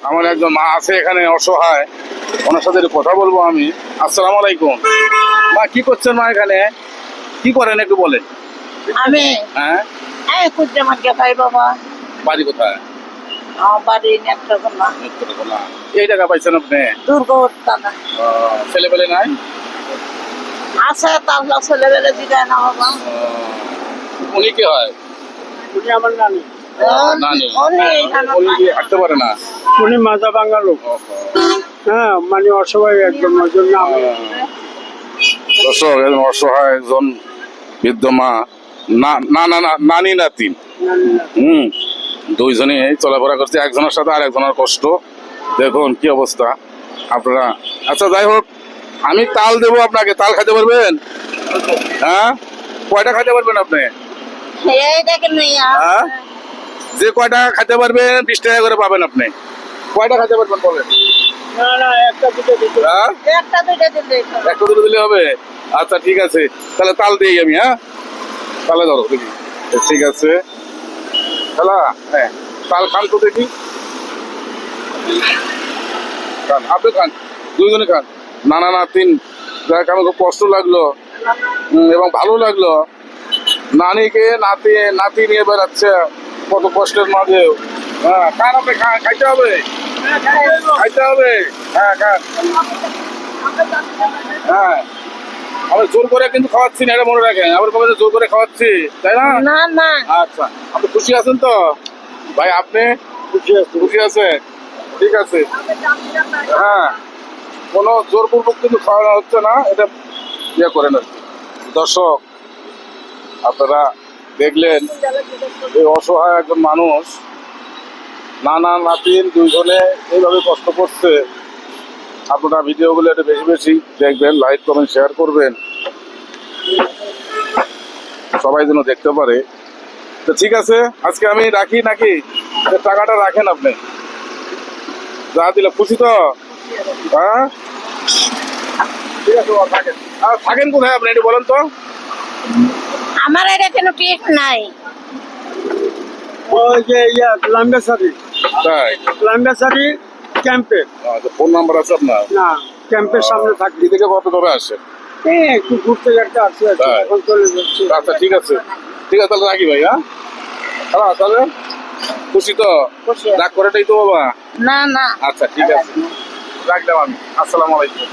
আমার একজন মা আছে এখানে অসহায়, ওনার সাথে একটু কথা বলবো আমি। আসসালামু আলাইকুম। মা কি করছেন মা এখানে? কি করেন একটু বলেন। আমি হ্যাঁ, এই কুদ্রে মাকে ভাই বাবা বাড়ি কোথায়? আমার বাড়ি নেত্রকোনা নেত্রকোনা। এই টাকা পাইছেন আপনি? দুর্গোত্তানা ছেলে পেলে নাই? আছে তাহলে ছেলেবেলে দিদায় না বাবা। উনি কি হয়? উনি আমার নানি। নানি। উনি উনি কি হাঁটতে পারে না? উনি মাজা ভাঙা লোক। হ্যাঁ, মানে অসহায় একজন, ওই জন্য আমি দর্শক, একজন অসহায় একজন বৃদ্ধ মা, নানি নাতিন, দুইজনই চলাফেরা করছে, একজনের সাথে আর একজনের কষ্ট দেখুন কি অবস্থা আপনারা। আচ্ছা যাই হোক, আমি তাল দেবো আপনাকে, তাল খাইতে পারবেন? হ্যাঁ, কয়টা খাইতে পারবেন আপনি? এই দেখেন হ্যাঁ, যে কয়টা খাইতে পারবেন 20 টাকা করে পাবেন আপনি। কয়টা খাইতে পারবেন বলেন? না একটা দুটো দিতে। হ্যাঁ, একটা দুইটা দিলে একটা দুটো দিলে হবে। আচ্ছা ঠিক আছে, তাহলে তাল দিই আমি। হ্যাঁ, তাহলে ধরো দেখি। ঠিক আছে খেলা। হ্যাঁ, তাল খান তো দেখি। খান, আপনি খান, দুইজনে খান। নানা নাতিন, যাক আমার খুব কষ্ট লাগলো এবং ভালো লাগলো। নানিকে নাতি নিয়ে বেড়াচ্ছে কত কষ্টের মাঝে। হ্যাঁ, খান আপনি, খান, খাইতে হবে, খাইতে হবে। হ্যাঁ খান। হ্যাঁ, আমি জোর করে কিন্তু খাওয়াচ্ছি না, এটা মনে রাখেন। আবার কবে জোর করে খাওয়াচ্ছি, তাই না? না না আচ্ছা, আপনি খুশি আছেন তো ভাই? আপনি খুশি আছে? ঠিক আছে। হ্যাঁ, কোনো জোরপূর্বক কিন্তু খাওয়ানো হচ্ছে না, এটা ইয়ে করেন আর কি। দর্শক, আপনারা দেখলেন এই অসহায় একজন মানুষ, নানা নাতিন দুইজনে এইভাবে কষ্ট করছে। আপনারা ভিডিওগুলো একটু বেশি বেশি দেখবেন, লাইক কমেন্ট শেয়ার করবেন, সবাই যেন দেখতে পারে। তো ঠিক আছে, আজকে আমি রাখি নাকি? টাকাটা রাখেন আপনি, যা দিলে খুশি তো? হ্যাঁ ঠিক আছে, থাকেন। আর থাকেন কোথায় আপনি একটু বলেন তো? আমার এটা কোনো ঠিক নাই। ওই যে লাম্বেসারি তাই? ক্যাম্পে। ফোন নাম্বার আছে আপনার? না, ক্যাম্পের সামনে থাকি। দিকে কত দূরে আসে? একটু ঘুরতে ঘুরতে আসছে, তাই? এখন চলে যাচ্ছি। আচ্ছা ঠিক আছে, ঠিক আছে, তাহলে রাখি ভাই। হ্যাঁ, হ্যাঁ, তাহলে খুশি তো? রাগ করেটাই তো বাবা। না না আচ্ছা ঠিক আছে, রাখলাম আমি। আসসালামু আলাইকুম।